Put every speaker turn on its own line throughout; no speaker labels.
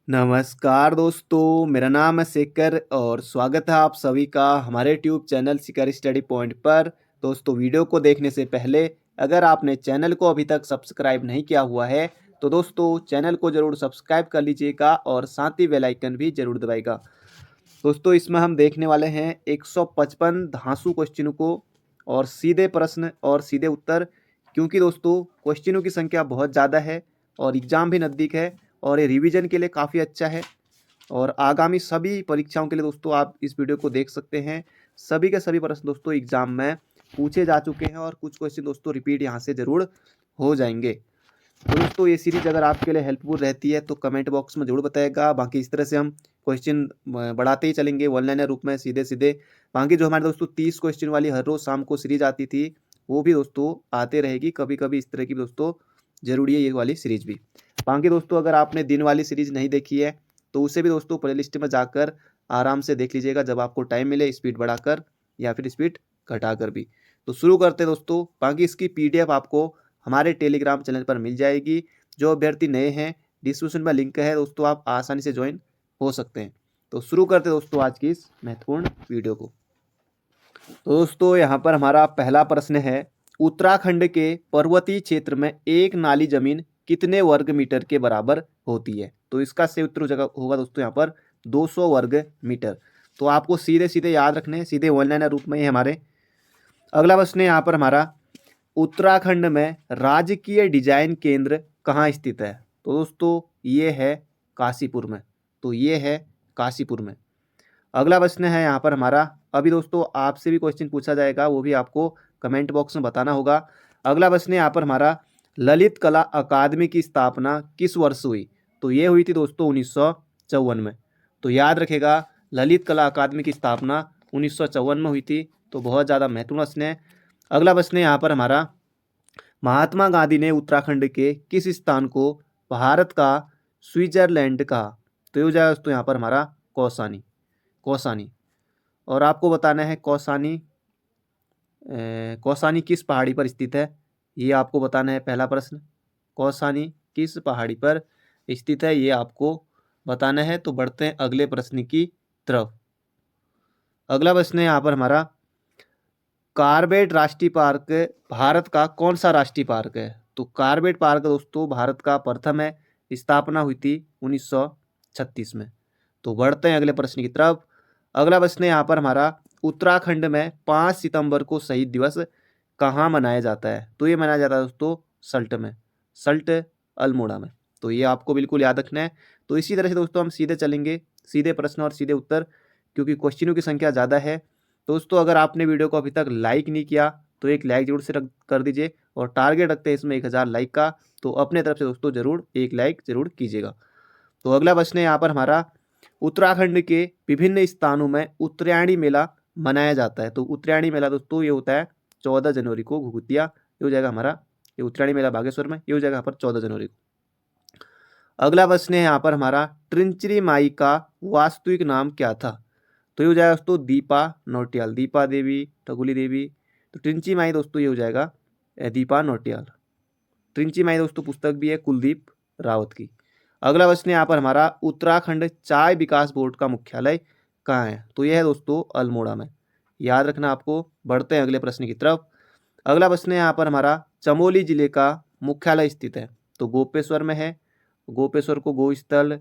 नमस्कार दोस्तों, मेरा नाम है शेखर और स्वागत है आप सभी का हमारे ट्यूब चैनल शिखर स्टडी पॉइंट पर। दोस्तों, वीडियो को देखने से पहले अगर आपने चैनल को अभी तक सब्सक्राइब नहीं किया हुआ है तो दोस्तों चैनल को ज़रूर सब्सक्राइब कर लीजिएगा और साथ ही बेल आइकन भी ज़रूर दबाइएगा। दोस्तों, इसमें हम देखने वाले हैं 155 धांसू क्वेश्चनों को और सीधे प्रश्न और सीधे उत्तर, क्योंकि दोस्तों क्वेश्चनों की संख्या बहुत ज़्यादा है और एग्ज़ाम भी नज़दीक है और ये रिवीजन के लिए काफ़ी अच्छा है। और आगामी सभी परीक्षाओं के लिए दोस्तों आप इस वीडियो को देख सकते हैं। सभी के सभी प्रश्न दोस्तों एग्ज़ाम में पूछे जा चुके हैं और कुछ क्वेश्चन दोस्तों रिपीट यहाँ से ज़रूर हो जाएंगे। तो दोस्तों ये सीरीज अगर आपके लिए हेल्पफुल रहती है तो कमेंट बॉक्स में ज़रूर बताएगा। बाकी इस तरह से हम क्वेश्चन बढ़ाते ही चलेंगे वन लाइनर रूप में सीधे सीधे। बाकी जो हमारे दोस्तों 30 क्वेश्चन वाली हर रोज़ शाम को सीरीज आती थी वो भी दोस्तों आते रहेगी। कभी कभी इस तरह की दोस्तों ज़रूरी है ये वाली सीरीज भी। बाकी दोस्तों अगर आपने दिन वाली सीरीज नहीं देखी है तो उसे भी दोस्तों प्लेलिस्ट में जाकर आराम से देख लीजिएगा जब आपको टाइम मिले, स्पीड बढ़ाकर या फिर स्पीड घटाकर भी। तो शुरू करते हैं दोस्तों। बाकी इसकी PDF आपको हमारे टेलीग्राम चैनल पर मिल जाएगी। जो अभ्यर्थी नए हैं डिस्क्रिप्शन में लिंक है दोस्तों, आप आसानी से ज्वाइन हो सकते हैं। तो शुरू करते हैं दोस्तों आज की इस महत्वपूर्ण वीडियो को। तो दोस्तों यहाँ पर हमारा पहला प्रश्न है, उत्तराखंड के पर्वतीय क्षेत्र में एक नाली जमीन कितने वर्ग मीटर के बराबर होती है? तो इसका सही उत्तर होगा दोस्तों यहाँ पर 200 वर्ग मीटर। तो आपको सीधे सीधे याद रखने हैं, सीधे वन लाइनर रूप में ही हमारे। अगला प्रश्न है यहाँ पर हमारा, उत्तराखंड में राजकीय डिजाइन केंद्र कहाँ स्थित है? तो दोस्तों ये है काशीपुर में। तो ये है काशीपुर में। अगला प्रश्न है यहाँ पर हमारा, अभी दोस्तों आपसे भी क्वेश्चन पूछा जाएगा, वो भी आपको कमेंट बॉक्स में बताना होगा। अगला प्रश्न है यहाँ पर हमारा, ललित कला अकादमी की स्थापना किस वर्ष हुई? तो ये हुई थी दोस्तों 1954 में। तो याद रखेगा ललित कला अकादमी की स्थापना 1954 में हुई थी। तो बहुत ज़्यादा महत्वपूर्ण प्रश्न है। अगला प्रश्न है यहाँ पर हमारा, महात्मा गांधी ने उत्तराखंड के किस स्थान को भारत का स्विट्जरलैंड कहा? तो ये हो जाएगा दोस्तों यहाँ पर हमारा कौसानी। कौसानी। और आपको बताना है कौसानी किस पहाड़ी पर स्थित है, ये आपको बताना है। पहला प्रश्न, कौसानी किस पहाड़ी पर स्थित है, ये आपको बताना है। तो बढ़ते हैं अगले प्रश्न की तरफ। अगला प्रश्न है यहाँ पर हमारा, कार्बेट राष्ट्रीय पार्क भारत का कौन सा राष्ट्रीय पार्क है? तो कार्बेट पार्क दोस्तों भारत का प्रथम है, स्थापना हुई थी 1936 में। तो बढ़ते हैं अगले प्रश्न की तरफ। अगला प्रश्न है यहाँ पर हमारा, उत्तराखंड में 5 सितंबर को शहीद दिवस कहाँ मनाया जाता है? तो ये मनाया जाता है दोस्तों सल्ट में, सल्ट अल्मोड़ा में। तो ये आपको बिल्कुल याद रखना है। तो इसी तरह से दोस्तों हम सीधे चलेंगे, सीधे प्रश्न और सीधे उत्तर, क्योंकि क्वेश्चनों की संख्या ज़्यादा है। दोस्तों अगर आपने वीडियो को अभी तक लाइक नहीं किया तो एक लाइक जरूर से कर दीजिए और टारगेट रखते हैं इसमें 1000 लाइक का। तो अपने तरफ से दोस्तों जरूर एक लाइक जरूर कीजिएगा। तो अगला प्रश्न है यहाँ पर हमारा, उत्तराखंड के विभिन्न स्थानों में उत्तरायणी मेला मनाया जाता है। तो उत्तरायणी मेला दोस्तों ये होता है 14 जनवरी को घुघुतिया। ये हो जाएगा हमारा, ये उत्तरायणी मेला बागेश्वर में, ये हो जाएगा यहाँ पर 14 जनवरी को। अगला प्रश्न है यहाँ पर हमारा, ट्रिंचरी माई का वास्तविक नाम क्या था? तो ये हो जाएगा दोस्तों दीपा नौटियाल, दीपा देवी, ठगुली देवी। तो ट्रिंची माई दोस्तों ये हो जाएगा दीपा नौटियाल। ट्रिंची माई दोस्तों पुस्तक भी है कुलदीप रावत की। अगला प्रश्न है यहाँ पर हमारा, उत्तराखंड चाय विकास बोर्ड का मुख्यालय कहाँ है? तो यह है दोस्तों अल्मोड़ा में, याद रखना आपको। बढ़ते हैं अगले प्रश्न की तरफ। अगला प्रश्न है यहाँ पर हमारा, चमोली जिले का मुख्यालय स्थित है? तो गोपेश्वर में है। गोपेश्वर को गोस्थल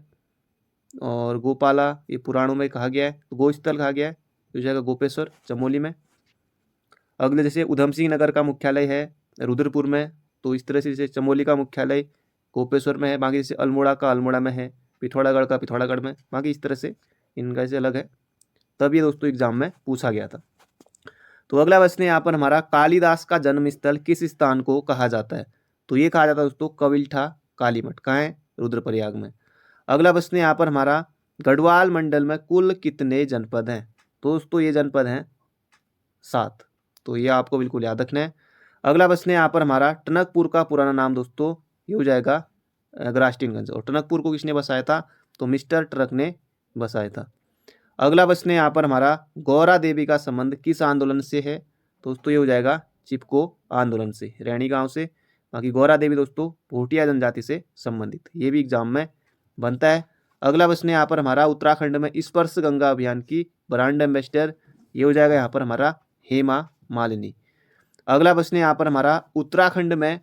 और गोपाला ये पुराणों में कहा गया है, तो गोस्थल कहा गया है। तो जाएगा गोपेश्वर चमोली में। अगले जैसे उधम सिंह नगर का मुख्यालय है रुद्रपुर में। तो इस तरह से जैसे चमोली का मुख्यालय गोपेश्वर में है, बाकी जैसे अल्मोड़ा का अल्मोड़ा में है, पिथौरागढ़ का पिथौरागढ़ में, बाकी इस तरह से इनका से अलग है। तब ये दोस्तों एग्जाम में पूछा गया था। तो अगला प्रश्न है यहाँ पर हमारा, कालिदास का जन्म स्थल किस स्थान को कहा जाता है? तो ये कहा जाता है दोस्तों कविल्ठा कालीमठ। कहाँ है? रुद्रप्रयाग में। अगला प्रश्न है यहाँ पर हमारा, गढ़वाल मंडल में कुल कितने जनपद हैं? तो दोस्तों ये जनपद हैं 7। तो ये आपको बिल्कुल याद रखना है। अगला प्रश्न है यहाँ पर हमारा, टनकपुर का पुराना नाम दोस्तों ये हो जाएगा अगरास्टीनगंज। और टनकपुर को किसने बसाया था? तो मिस्टर ट्रक ने बसाया था। अगला प्रश्न है यहाँ पर हमारा, गौरा देवी का संबंध किस आंदोलन से है? दोस्तों ये हो जाएगा चिपको आंदोलन से, रैणी गांव से। बाकी गौरा देवी दोस्तों भोटिया जनजाति से संबंधित, ये भी एग्जाम में बनता है। अगला प्रश्न है यहाँ पर हमारा उत्तराखंड में स्पर्श गंगा अभियान की ब्रांड एम्बेसडर, ये हो जाएगा यहाँ पर हमारा हेमा मालिनी। अगला प्रश्न है यहाँ पर हमारा उत्तराखंड में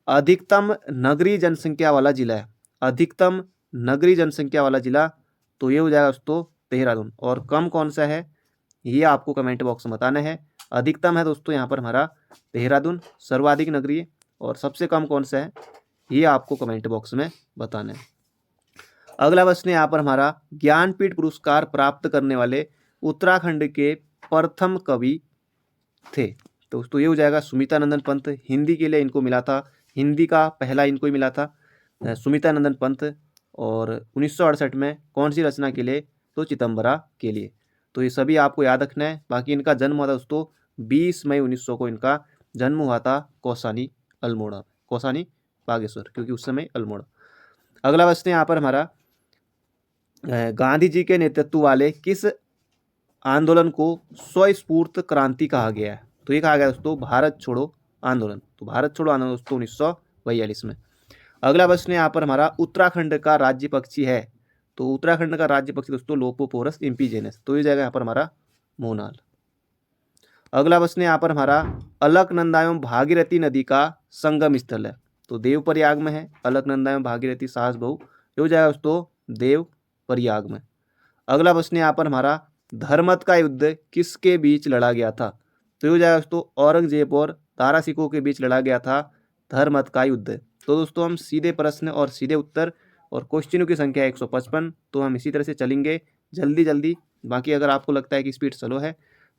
अधिकतम नगरीय जनसंख्या वाला जिला है, अधिकतम नगरीय जनसंख्या वाला जिला, तो ये हो जाएगा दोस्तों देहरादून। और कम कौन सा है ये आपको कमेंट बॉक्स में बताना है। अधिकतम है दोस्तों यहाँ पर हमारा देहरादून सर्वाधिक नगरीय, और सबसे कम कौन सा है ये आपको कमेंट बॉक्स में बताना है। अगला प्रश्न यहाँ पर हमारा ज्ञानपीठ पुरस्कार प्राप्त करने वाले उत्तराखंड के प्रथम कवि थे, तो दोस्तों ये हो जाएगा सुमिता नंदन पंत। हिंदी के लिए इनको मिला था, हिंदी का पहला इनको ही मिला था सुमिता नंदन पंत। और 1968 में कौन सी रचना के लिए, तो चिदम्बरा के लिए। तो ये सभी आपको याद रखना है। बाकी इनका जन्म हुआ था दोस्तों 20 मई 1900 को इनका जन्म हुआ था कौसानी अल्मोड़ा, कौसानी बागेश्वर, क्योंकि उस समय अल्मोड़ा। अगला प्रश्न यहाँ पर हमारा गांधी जी के नेतृत्व वाले किस आंदोलन को स्वस्फूर्त क्रांति कहा गया है, तो ये कहा गया दोस्तों भारत छोड़ो आंदोलन। तो भारत छोड़ो आंदोलन दोस्तों 1942 में। अगला प्रश्न यहाँ पर हमारा उत्तराखंड का राज्य पक्षी है, तो उत्तराखंड का राज्य पक्षी दोस्तों लोपोपोरस इम्पीजेनस, तो ये जाएगा यहाँ पर हमारा मोनाल। अगला प्रश्न यहाँ पर हमारा अलकनंदा एवं भागीरथी नदी का संगम स्थल है, तो देवप्रयाग में है। अलकनंदा एवं भागीरथी सास बहू, ये हो जाएगा दोस्तों देवप्रयाग में। अगला प्रश्न यहाँ पर हमारा धर्मत का युद्ध किसके बीच लड़ा गया था, तो ये हो जाएगा दोस्तों औरंगजेब और दारा सिकों के बीच लड़ा गया था धर्मत का युद्ध। तो दोस्तों हम सीधे प्रश्न और सीधे उत्तर और क्वेश्चनों की संख्या 155, तो हम इसी तरह से चलेंगे जल्दी जल्दी। बाकी अगर आपको लगता है कि स्पीड स्लो है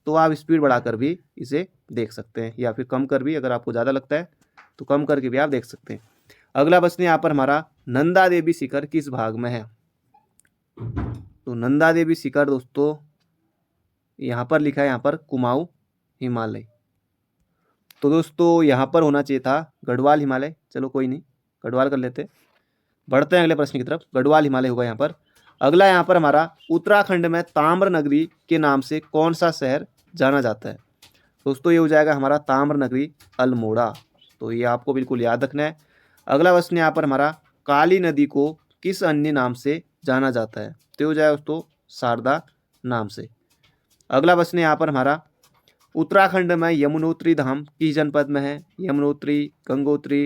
तो आप स्पीड बढ़ाकर भी इसे देख सकते हैं, या फिर कम कर भी, अगर आपको ज़्यादा लगता है तो कम करके भी आप देख सकते हैं। अगला प्रश्न यहाँ पर हमारा नंदा देवी शिखर किस भाग में है, तो नंदा देवी शिखर दोस्तों यहाँ पर लिखा है यहाँ पर कुमाऊं हिमालय, तो दोस्तों यहाँ पर होना चाहिए था गढ़वाल हिमालय। चलो कोई नहीं, गढ़वाल कर लेते। बढ़ते हैं अगले प्रश्न की तरफ, गढ़वाल हिमालय होगा यहाँ पर। अगला यहाँ पर हमारा उत्तराखंड में ताम्र नगरी के नाम से कौन सा शहर जाना जाता है, दोस्तों ये हो जाएगा हमारा ताम्र नगरी अल्मोड़ा, तो ये आपको बिल्कुल याद रखना है। अगला प्रश्न यहाँ पर हमारा काली नदी को किस अन्य नाम से जाना जाता है, तो हो जाएगा दोस्तों शारदा नाम से। अगला प्रश्न यहाँ पर हमारा उत्तराखंड में यमुनोत्री धाम किस जनपद में है, यमुनोत्री गंगोत्री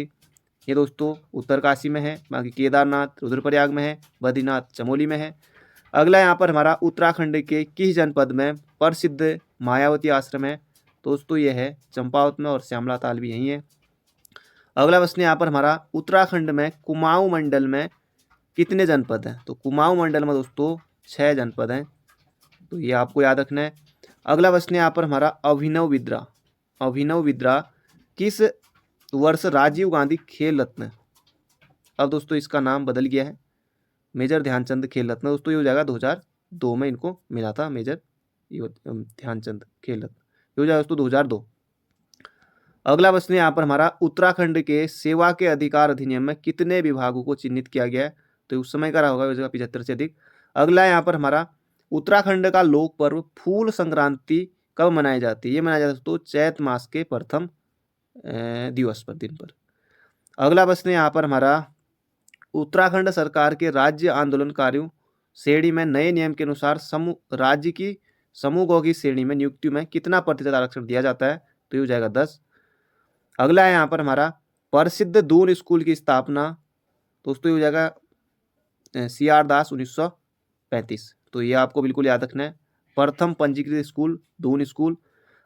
ये दोस्तों उत्तरकाशी में है। बाकी केदारनाथ रुद्रप्रयाग में है, बद्रीनाथ चमोली में है। अगला यहाँ पर हमारा उत्तराखंड के किस जनपद में प्रसिद्ध मायावती आश्रम है, दोस्तों ये है चंपावत में, और श्यामला ताल भी यही है। अगला प्रश्न यहाँ पर हमारा उत्तराखंड में कुमाऊं मंडल में कितने जनपद हैं, तो कुमाऊं मंडल में दोस्तों 6 जनपद हैं, तो ये आपको याद रखना है। अगला प्रश्न यहाँ पर हमारा अभिनव बिंद्रा किस वर्ष राजीव गांधी खेल रत्न, अब दोस्तों इसका नाम बदल गया है मेजर ध्यानचंद खेल रत्न, दोस्तों ये हो जाएगा 2002 में इनको मिला था मेजर ध्यानचंद खेल रत्न, ये हो जाएगा दोस्तों 2002। अगला प्रश्न यहाँ पर हमारा उत्तराखंड के सेवा के अधिकार अधिनियम में कितने विभागों को चिन्हित किया गया है, तो उस समय का रहा होगा 75 से अधिक। अगला यहाँ पर हमारा उत्तराखंड का लोक पर्व फूल संक्रांति कब मनाई जाती है, ये मनाया जाता है दोस्तों चैत मास के प्रथम दिवस पर, दिन पर। अगला प्रश्न यहाँ पर हमारा उत्तराखंड सरकार के राज्य आंदोलनकारियों श्रेणी में नए नियम के अनुसार राज्य की समूहों की श्रेणी में नियुक्ति में कितना प्रतिशत आरक्षण दिया जाता है, तो ये हो जाएगा 10। अगला है यहाँ पर हमारा प्रसिद्ध दून स्कूल की स्थापना, दोस्तों ये हो जाएगा CR दास 1935, तो ये आपको बिल्कुल याद रखना है, प्रथम पंजीकृत स्कूल दून स्कूल।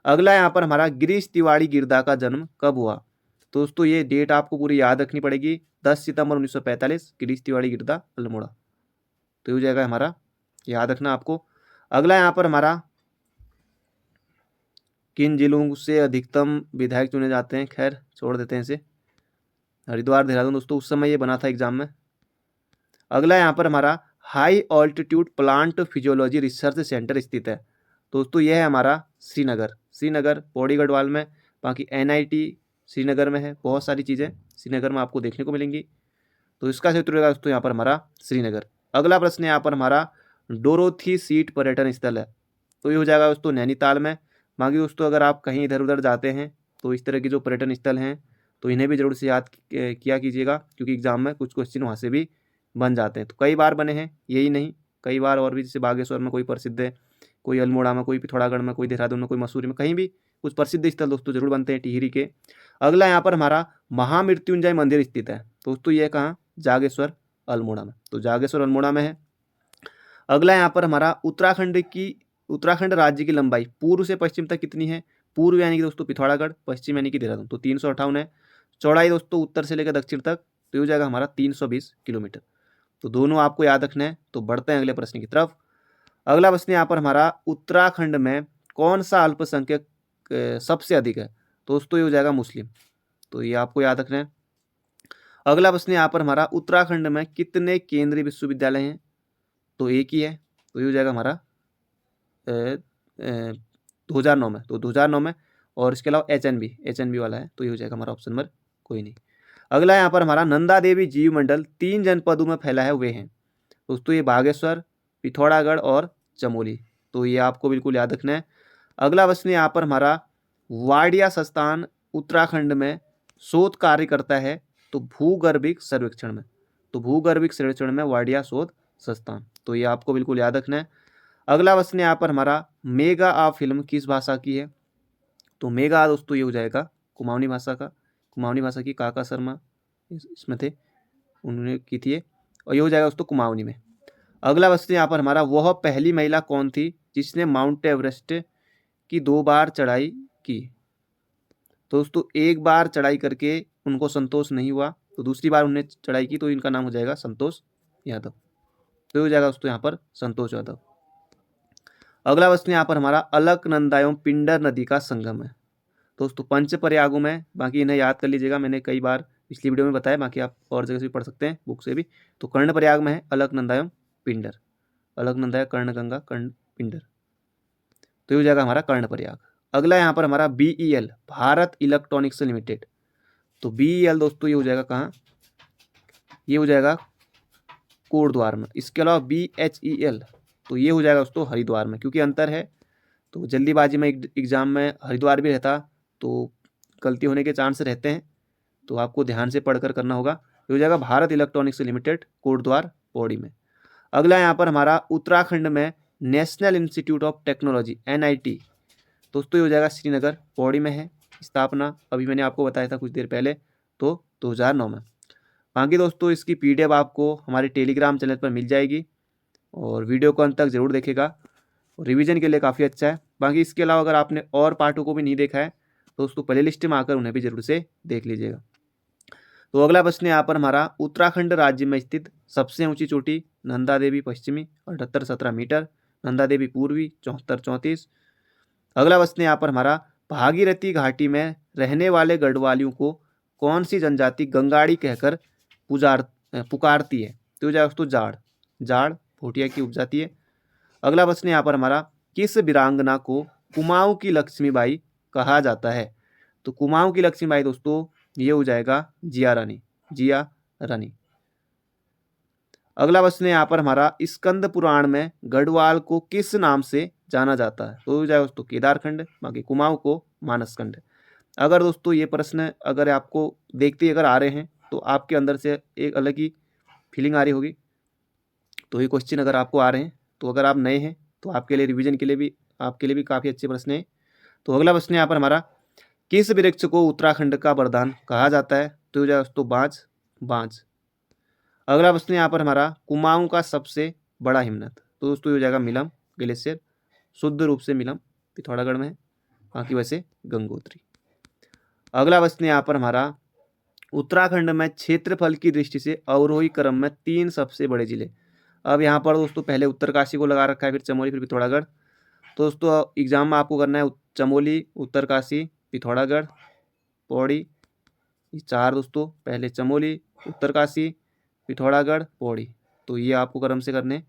अगला यहाँ पर हमारा गिरीश तिवारी गिरदा का जन्म कब हुआ, तो दोस्तों ये डेट आपको पूरी याद रखनी पड़ेगी, 10 सितंबर 1945 गिरीश तिवारी गिरदा अल्मोड़ा, तो ये हो जाएगा हमारा, याद रखना आपको। अगला यहाँ पर हमारा किन जिलों से अधिकतम विधायक चुने जाते हैं, खैर छोड़ देते हैं इसे, हरिद्वार देहरादून दोस्तों उस समय ये बना था एग्जाम में। अगला यहाँ पर हमारा high altitude plant physiology research centre स्थित है, दोस्तों यह है हमारा श्रीनगर पौड़ी गढ़वाल में। बाकी NIT श्रीनगर में है, बहुत सारी चीज़ें श्रीनगर में आपको देखने को मिलेंगी, तो इसका सही उत्तर होगा दोस्तों यहाँ पर हमारा श्रीनगर। अगला प्रश्न यहाँ पर हमारा डोरोथी सीट पर्यटन स्थल है, तो ये हो जाएगा दोस्तों नैनीताल में। बाकी दोस्तों अगर आप कहीं इधर उधर जाते हैं तो इस तरह की जो पर्यटन स्थल हैं तो इन्हें भी जरूर से याद किया कीजिएगा, क्योंकि एग्जाम में कुछ क्वेश्चन वहाँ से भी बन जाते हैं। तो कई बार बने हैं, यही नहीं, कई बार और भी, जैसे बागेश्वर में कोई प्रसिद्ध है, कोई अल्मोड़ा में, कोई पिथौरागढ़ में, कोई देहरादून में, कोई मसूरी में, कहीं भी कुछ प्रसिद्ध स्थल दोस्तों जरूर बनते हैं टिहरी के। अगला यहाँ पर हमारा महामृत्युंजय मंदिर स्थित है दोस्तों, ये कहाँ, जागेश्वर अल्मोड़ा में। तो जागेश्वर अल्मोड़ा में है। अगला यहाँ पर हमारा उत्तराखंड राज्य की लंबाई पूर्व से पश्चिम तक कितनी है। पूर्व यानी कि दोस्तों पिथौरागढ़, पश्चिम यानी कि देहरादून, तो 358 है। चौड़ाई दोस्तों उत्तर से लेकर दक्षिण तक, तो ये हो जाएगा हमारा 320 किलोमीटर। तो दोनों आपको याद रखना है। तो बढ़ते हैं अगले प्रश्न की तरफ। अगला प्रश्न यहाँ पर हमारा, उत्तराखंड में कौन सा अल्पसंख्यक सबसे अधिक है। दोस्तों ये हो जाएगा मुस्लिम, तो ये आपको याद रखना है। अगला प्रश्न यहाँ पर हमारा, उत्तराखंड में कितने केंद्रीय विश्वविद्यालय हैं। तो एक ही है, तो ये हो जाएगा हमारा 2009 में, तो 2009 में। और इसके अलावा एच एन बी वाला है, तो ये हो जाएगा हमारा ऑप्शन नंबर कोई नहीं। अगला यहाँ पर हमारा, नंदा देवी जीव मंडल 3 जनपदों में फैला है, वे हैं। दोस्तों ये बागेश्वर, पिथौरागढ़ और चमोली, तो ये आपको बिल्कुल याद रखना है। अगला प्रश्न यहाँ पर हमारा, वाडिया संस्थान उत्तराखंड में शोध कार्य करता है, तो भूगर्भिक सर्वेक्षण में। तो भूगर्भिक सर्वेक्षण में वाडिया शोध संस्थान, तो ये आपको बिल्कुल याद रखना है। अगला प्रश्न यहाँ पर हमारा, मेगा आ फिल्म किस भाषा की है। तो मेगा दोस्तों ये हो जाएगा कुमाऊनी भाषा का, कुमाऊनी भाषा की काका शर्मा इसमें थे, उन्होंने की थी, और ये हो जाएगा दोस्तों कुमाऊनी में। अगला प्रश्न यहाँ पर हमारा, वह पहली महिला कौन थी जिसने माउंट एवरेस्ट की 2 बार चढ़ाई की। तो दोस्तों एक बार चढ़ाई करके उनको संतोष नहीं हुआ, तो दूसरी बार उन्होंने चढ़ाई की, तो इनका नाम हो जाएगा संतोष यादव। तो हो जाएगा दोस्तों यहाँ पर संतोष यादव। अगला प्रश्न यहाँ पर हमारा, अलकनंदा एवं पिंडर नदी का संगम है। दोस्तों पंच प्रयागों में, बाकी इन्हें याद कर लीजिएगा, मैंने कई बार पिछली वीडियो में बताया, बाकी आप और जगह से भी पढ़ सकते हैं बुक से भी। तो कर्ण प्रयाग में है अलकनंदा एवं पिंडर, अलकनंदा, कर्णगंगा, कर्ण, पिंडर, तो ये हो जाएगा हमारा कर्ण प्रयाग। अगला यहाँ पर हमारा, BEL भारत इलेक्ट्रॉनिक्स लिमिटेड। तो BEL दोस्तों ये हो जाएगा कहाँ, ये हो जाएगा कोटद्वार में। इसके अलावा BHEL, तो ये हो जाएगा दोस्तों हरिद्वार में, क्योंकि अंतर है। तो जल्दीबाजी में एग्जाम में हरिद्वार भी रहता, तो गलती होने के चांस रहते हैं, तो आपको ध्यान से पढ़कर करना होगा। ये हो जाएगा भारत इलेक्ट्रॉनिक्स लिमिटेड, कोटद्वार, पौड़ी में। अगला यहाँ पर हमारा, उत्तराखंड में national institute of technology NIT, दोस्तों ये हो जाएगा श्रीनगर, पौड़ी में है स्थापना, अभी मैंने आपको बताया था कुछ देर पहले, तो 2009 में। बाकी दोस्तों इसकी PDF आपको हमारे टेलीग्राम चैनल पर मिल जाएगी, और वीडियो को अंत तक जरूर देखेगा, और रिवीजन के लिए काफ़ी अच्छा है। बाकी इसके अलावा अगर आपने और पार्टों को भी नहीं देखा है, तो दोस्तों प्ले लिस्ट में आकर उन्हें भी जरूर से देख लीजिएगा। तो अगला प्रश्न यहाँ पर हमारा, उत्तराखंड राज्य में स्थित सबसे ऊंची चोटी, नंदा देवी पश्चिमी 78-17 मीटर, नंदा देवी पूर्वी 74-34। अगला प्रश्न यहाँ पर हमारा, भागीरथी घाटी में रहने वाले गढ़वालियों को कौन सी जनजाति गंगाड़ी कहकर पुकारती है। तो दोस्तों जाड़ भोटिया की उपजाति है। अगला प्रश्न यहाँ पर हमारा, किस वीरांगना को कुमाऊं की लक्ष्मीबाई कहा जाता है। तो कुमाऊं की लक्ष्मीबाई दोस्तों ये हो जाएगा जिया रानी। अगला प्रश्न यहाँ पर हमारा, स्कंद पुराण में गढ़वाल को किस नाम से जाना जाता है। तो हो जाएगा दोस्तों केदारखंड, बाकी कुमाऊं को मानसखंड। अगर दोस्तों ये प्रश्न अगर आपको देखते अगर आ रहे हैं, तो आपके अंदर से एक अलग ही फीलिंग आ रही होगी। तो ये क्वेश्चन अगर आपको आ रहे हैं, तो अगर आप नए हैं, तो आपके लिए रिवीजन के लिए भी, आपके लिए भी काफ़ी अच्छे प्रश्न हैं। तो अगला प्रश्न यहाँ पर हमारा, किस वृक्ष को उत्तराखंड का वरदान कहा जाता है। तो हो जाएगा दोस्तों बांज। अगला प्रश्न यहाँ पर हमारा, कुमाऊं का सबसे बड़ा हिमनद। तो दोस्तों ये हो जाएगा मिलम ग्लेशियर, शुद्ध रूप से मिलम पिथौरागढ़ में है, बाकी वैसे गंगोत्री। अगला प्रश्न यहाँ पर हमारा, उत्तराखंड में क्षेत्रफल की दृष्टि से अवरोही क्रम में 3 सबसे बड़े जिले। अब यहाँ पर दोस्तों पहले उत्तरकाशी को लगा रखा है, फिर चमोली, फिर पिथौरागढ़। तो दोस्तों एग्जाम में आपको करना है चमोली, उत्तरकाशी, पिथौरागढ़, पौड़ी, ये 4 दोस्तों, पहले चमोली, उत्तरकाशी, पिथौरागढ़, पौड़ी, तो ये आपको क्रम से करने।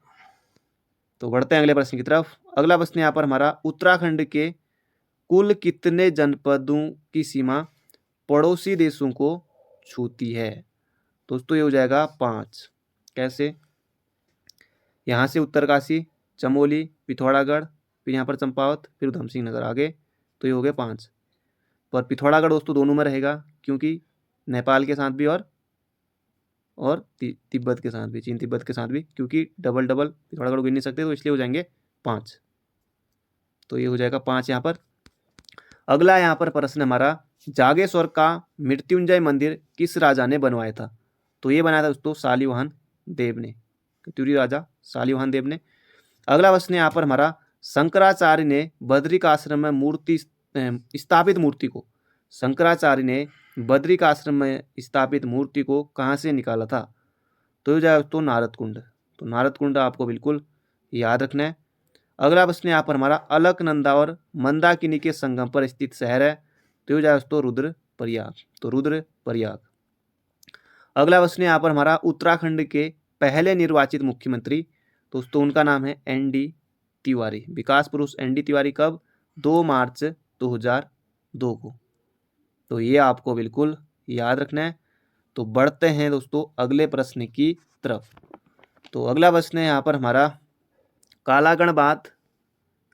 तो बढ़ते हैं अगले प्रश्न की तरफ। अगला प्रश्न यहाँ पर हमारा, उत्तराखंड के कुल कितने जनपदों की सीमा पड़ोसी देशों को छूती है। दोस्तों ये हो जाएगा 5। कैसे, यहाँ से उत्तरकाशी, चमोली, पिथौरागढ़, फिर यहाँ पर चंपावत, फिर उधम सिंह नगर आगे, तो ये हो गए 5। पर पिथौरागढ़ दोस्तों दोनों में रहेगा, क्योंकि नेपाल के साथ भी और और तिब्बत के साथ भी, चीन तिब्बत के साथ भी, क्योंकि डबल डबल पिथौरागढ़ गिन नहीं सकते तो इसलिए हो जाएंगे 5। तो ये हो जाएगा 5 यहाँ पर। अगला यहाँ पर प्रश्न हमारा, जागेश्वर का मृत्युंजय मंदिर किस राजा ने बनवाया था? तो ये बनाया था दोस्तों शालिवाहन देव ने, त्यूरी राजा शालिवाहन देव ने। अगला प्रश्न यहाँ पर हमारा, शंकराचार्य ने बद्रिक आश्रम में मूर्ति स्थापित मूर्ति को, शंकराचार्य ने बद्रिक आश्रम में स्थापित मूर्ति को कहाँ से निकाला था? तो ये जाएगा दोस्तों नारद कुंड। तो नारद कुंड आपको बिल्कुल याद रखना है। अगला प्रश्न यहाँ पर हमारा, अलकनंदा और मंदाकिनी के संगम पर स्थित शहर है? तो ये जाएगा दोस्तों रुद्रप्रयाग। तो रुद्रप्रयाग। अगला प्रश्न यहाँ पर हमारा, उत्तराखंड के पहले निर्वाचित मुख्यमंत्री, दोस्तों उनका नाम है ND तिवारी, विकास पुरुष ND तिवारी। कब? 2 मार्च 2002 को। तो ये आपको बिल्कुल याद रखना है। तो बढ़ते हैं दोस्तों अगले प्रश्न की तरफ। तो अगला प्रश्न है यहाँ पर हमारा, कालागण बांध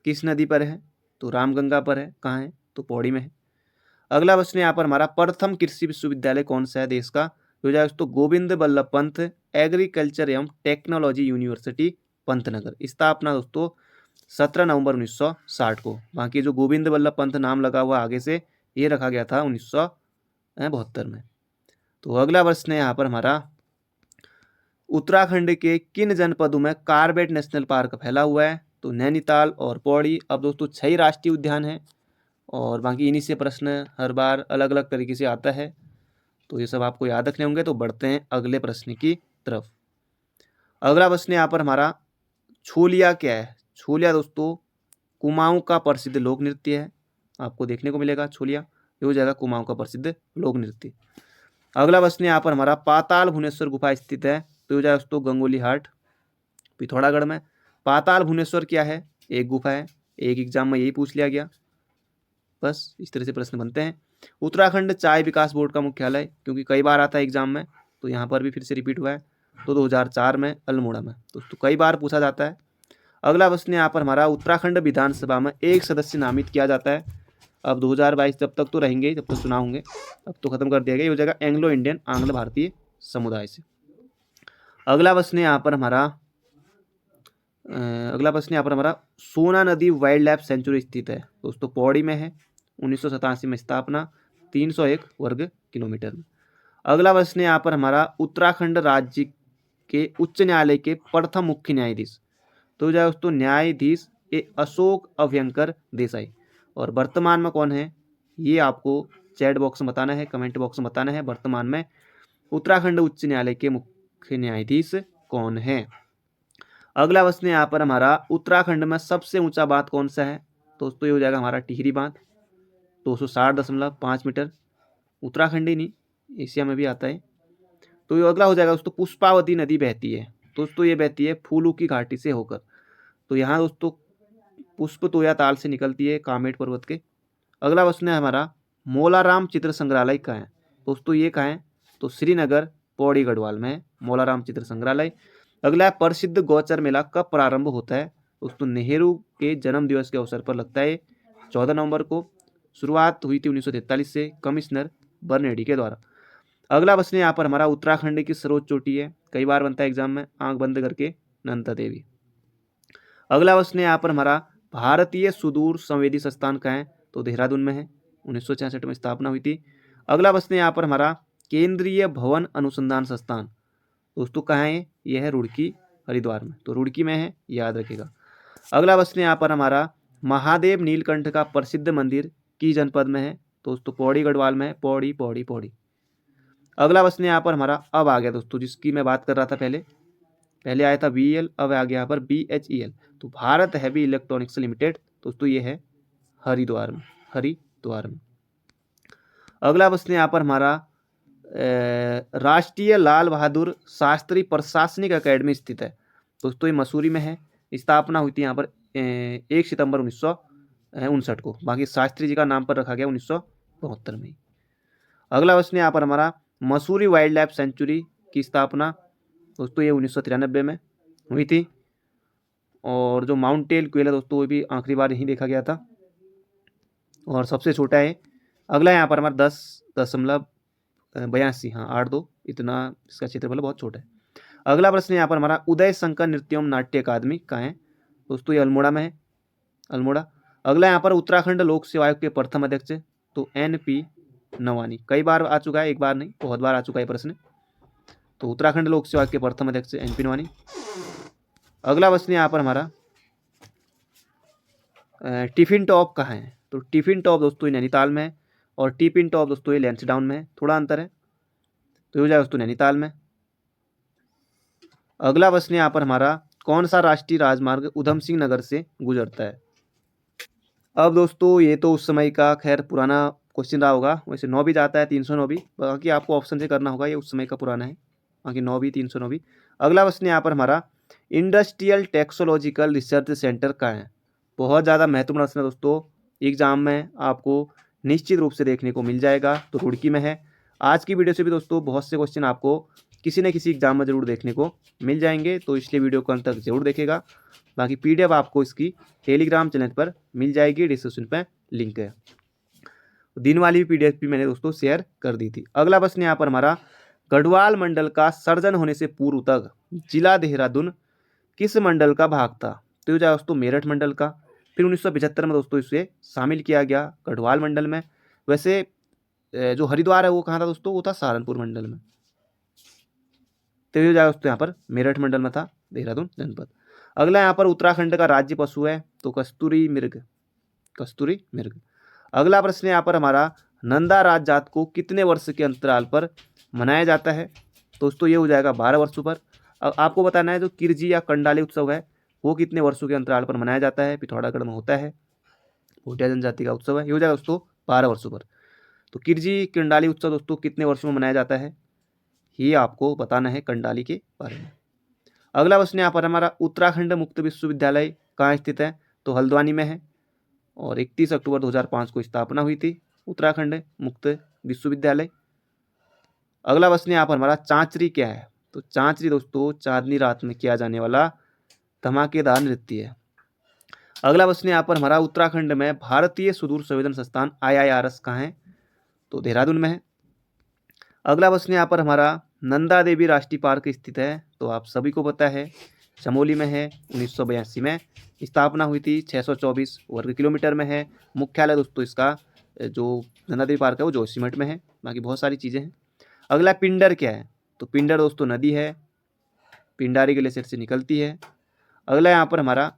किस नदी पर है? तो रामगंगा पर है। कहाँ है? तो पौड़ी में है। अगला प्रश्न यहाँ पर हमारा, प्रथम कृषि विश्वविद्यालय कौन सा है देश का? तो जाएगा दोस्तों गोविंद बल्लभ पंत एग्रीकल्चर एवं टेक्नोलॉजी यूनिवर्सिटी पंतनगर। स्थापना दोस्तों 17 नवंबर 1960 को। बाकी जो गोविंद बल्लभ पंत नाम लगा हुआ आगे से, ये रखा गया था 1972 में। तो अगला प्रश्न है यहाँ पर हमारा, उत्तराखंड के किन जनपदों में कार्बेट नेशनल पार्क फैला हुआ है? तो नैनीताल और पौड़ी। अब दोस्तों 6 राष्ट्रीय उद्यान हैं और बाकी इन्हीं से प्रश्न हर बार अलग अलग तरीके से आता है, तो ये सब आपको याद रखने होंगे। तो बढ़ते हैं अगले प्रश्न की तरफ। अगला प्रश्न यहाँ पर हमारा, छोलिया क्या है? छोलिया दोस्तों कुमाऊं का प्रसिद्ध लोक नृत्य है, आपको देखने को मिलेगा छोलिया। ये हो जाएगा कुमाऊं का प्रसिद्ध लोक नृत्य। अगला प्रश्न यहाँ पर हमारा, पाताल भुवनेश्वर गुफा स्थित है? तो हो जाएगा दोस्तों गंगोली हाट पिथौरागढ़ में। पाताल भुवनेश्वर क्या है? एक गुफा है। एक एग्जाम में यही पूछ लिया गया, बस इस तरह से प्रश्न बनते हैं। उत्तराखंड चाय विकास बोर्ड का मुख्यालय, क्योंकि कई बार आता है एग्जाम में, तो यहाँ पर भी फिर से रिपीट हुआ है, तो 2004 में अल्मोड़ा में, तो कई बार पूछा जाता है। अगला प्रश्न यहाँ पर हमारा, उत्तराखंड विधानसभा में एक सदस्य नामित किया जाता है? अब 2022 जब तक तो रहेंगे, जब तक चुनाव होंगे, अब तो खत्म कर दिया गया। ये हो जाएगा एंग्लो इंडियन, आंग्ल भारतीय समुदाय से। अगला प्रश्न यहाँ पर हमारा, सोना नदी वाइल्ड लाइफ सेंचुरी स्थित है? दोस्तों पौड़ी में है। 1987 में स्थापना, 301 वर्ग किलोमीटर में। अगला प्रश्न यहाँ पर हमारा, उत्तराखंड राज्य के उच्च न्यायालय के प्रथम मुख्य न्यायाधीश? तो जाए दोस्तों न्यायाधीश अशोक अभ्यंकर देसाई। और वर्तमान में कौन है, ये आपको चैट बॉक्स में बताना है, कमेंट बॉक्स में बताना है, वर्तमान में उत्तराखंड उच्च न्यायालय के मुख्य न्यायाधीश कौन है। अगला प्रश्न यहाँ पर हमारा, उत्तराखंड में सबसे ऊंचा बांध कौन सा है? दोस्तों ये हो जाएगा हमारा टिहरी बांध, 260.5 मीटर। उत्तराखंड ही नहीं, एशिया में भी आता है। तो ये अगला हो जाएगा दोस्तों, पुष्पावती नदी बहती है? दोस्तों ये बहती है फूलू की घाटी से होकर। तो यहाँ दोस्तों पुष्प तोया ताल से निकलती है कामेट पर्वत के। अगला प्रश्न है हमारा, मोलाराम चित्र संग्रहालय कहाँ है? दोस्तों ये कहाँ है? तो श्रीनगर पौड़ी गढ़वाल में है मोलाराम चित्र संग्रहालय। अगला है, प्रसिद्ध गौचर मेला कब प्रारंभ होता है? दोस्तों नेहरू के जन्म दिवस के अवसर पर लगता है 14 नवंबर को। शुरुआत हुई थी 1943 से कमिश्नर बर्नेडी के द्वारा। अगला प्रश्न यहाँ पर हमारा, उत्तराखंड की सर्वोच्च चोटी है? कई बार बनता है एग्जाम में, आंख बंद करके, नंदा देवी। अगला प्रश्न यहाँ पर हमारा, भारतीय सुदूर संवेदी संस्थान कहाँ है? तो देहरादून में है, 1966 में स्थापना हुई थी। अगला प्रश्न यहाँ पर हमारा, केंद्रीय भवन अनुसंधान संस्थान दोस्तों कहाँ है? यह है रुड़की हरिद्वार में, तो रुड़की में है, याद रखिएगा। अगला प्रश्न यहाँ पर हमारा, महादेव नीलकंठ का प्रसिद्ध मंदिर किस जनपद में है? दोस्तों पौड़ी गढ़वाल में है, पौड़ी पौड़ी पौड़ी। अगला प्रश्न यहाँ पर हमारा अब आ गया दोस्तों, जिसकी मैं बात कर रहा था पहले आया था VEL, अब आ गया यहाँ पर BHEL, तो भारत हैवी इलेक्ट्रॉनिक्स लिमिटेड। दोस्तों ये है हरिद्वार में। अगला प्रश्न यहाँ पर हमारा, राष्ट्रीय लाल बहादुर शास्त्री प्रशासनिक अकेडमी स्थित है? दोस्तों ये मसूरी में है, स्थापना हुई थी यहाँ पर 1 सितंबर 1959 को। बाकी शास्त्री जी का नाम पर रखा गया 1972 में। अगला प्रश्न यहाँ पर हमारा, मसूरी वाइल्ड लाइफ सेंचुरी की स्थापना? दोस्तों ये 1993 में हुई थी। और जो माउंटेन क्वेल है दोस्तों, वो भी आखिरी बार यहीं देखा गया था और सबसे छोटा है। अगला यहाँ पर हमारा 10.82, हाँ 82 इतना इसका क्षेत्रफल बहुत छोटा है। अगला प्रश्न यहाँ पर हमारा, उदय शंकर नृत्य एवं नाट्य अकादमी कहाँ है? दोस्तों ये अल्मोड़ा में है, अल्मोड़ा। अगला यहाँ पर उत्तराखंड लोक सेवा आयोग के प्रथम अध्यक्ष तो NP नवानी। कई बार आ चुका है, एक बार नहीं, बहुत बार आ चुका है प्रश्न। तो उत्तराखंड लोक सेवा आयोग के प्रथम अध्यक्ष NP नवानी। अगला प्रश्न यहाँ पर हमारा, टिफिन टॉप कहाँ है? तो टिफिन टॉप दोस्तों ये नैनीताल में है, और टिफिन टॉप दोस्तों ये लैंसडाउन में है, थोड़ा अंतर है। तो ये हो जाएगा दोस्तों नैनीताल में। अगला प्रश्न यहाँ पर हमारा, कौन सा राष्ट्रीय राजमार्ग उधम सिंह नगर से गुजरता है? अब दोस्तों ये तो उस समय का खैर पुराना क्वेश्चन रहा होगा, वैसे 9 भी जाता है, 309 भी, बाकी आपको ऑप्शन से करना होगा, ये उस समय का पुराना है, बाकी 9 भी 309 भी। अगला प्रश्न यहाँ पर हमारा, इंडस्ट्रियल टेक्सोलॉजिकल रिसर्च सेंटर कहाँ है? बहुत ज़्यादा महत्वपूर्ण प्रश्न है दोस्तों, एग्जाम में आपको निश्चित रूप से देखने को मिल जाएगा। तो रुड़की में है। आज की वीडियो से भी दोस्तों बहुत से क्वेश्चन आपको किसी न किसी एग्जाम में जरूर देखने को मिल जाएंगे, तो इसलिए वीडियो को अंत तक जरूर देखेगा। बाकी PDF आपको इसकी टेलीग्राम चैनल पर मिल जाएगी, डिस्क्रिप्शन पर लिंक है। दिन वाली PDF भी मैंने दोस्तों शेयर कर दी थी। अगला प्रश्न यहाँ पर हमारा, गढ़वाल मंडल का सर्जन होने से पूर्व तक जिला देहरादून किस मंडल का भाग था? तो ये दोस्तों मेरठ मंडल का। फिर 1975 में दोस्तों इसे शामिल किया गया गढ़वाल मंडल में। वैसे जो हरिद्वार है वो कहाँ था दोस्तों? वो था सहारनपुर मंडल में। तो ये जाएगा दोस्तों यहाँ पर मेरठ मंडल में था, देहरादून जनपद। अगला यहाँ पर, उत्तराखंड का राज्य पशु है तो कस्तूरी मृग, कस्तूरी मृग। अगला प्रश्न यहाँ पर हमारा, नंदा राज जात को कितने वर्ष के अंतराल पर मनाया जाता है? दोस्तों ये हो जाएगा 12 वर्षों पर। अब आपको बताना है जो किरजी या कंडाली उत्सव है वो कितने वर्षों के अंतराल पर मनाया जाता है? पिथौरागढ़ में होता है, भोटिया जनजाति का उत्सव है, ये हो जाएगा दोस्तों 12 वर्षों पर। तो किरजी कंडाली उत्सव दोस्तों कितने वर्षों में मनाया जाता है, ये आपको बताना है कंडाली के बारे में। अगला प्रश्न यहाँ पर हमारा, उत्तराखंड मुक्त विश्वविद्यालय कहाँ स्थित है? तो हल्द्वानी में है, और 31 अक्टूबर 2005 को स्थापना हुई थी उत्तराखंड मुक्त विश्वविद्यालय। अगला प्रश्न यहाँ पर हमारा, चांचरी क्या है? तो चांचरी दोस्तों चांदनी रात में किया जाने वाला धमाकेदार नृत्य है। अगला प्रश्न यहाँ पर हमारा, उत्तराखंड में भारतीय सुदूर संवेदन संस्थान IIRS कहाँ है? तो देहरादून में है। अगला प्रश्न यहाँ पर हमारा, नंदा देवी राष्ट्रीय पार्क स्थित है? तो आप सभी को पता है चमोली में है, 1982 में स्थापना हुई थी, 624 वर्ग किलोमीटर में है। मुख्यालय दोस्तों इसका जो नंदा देवी पार्क है वो जोशीमठ में है। बाकी बहुत सारी चीज़ें हैं। अगला पिंडर क्या है? तो पिंडर दोस्तों नदी है, पिंडारी ग्लेशियर से निकलती है। अगला यहाँ पर हमारा,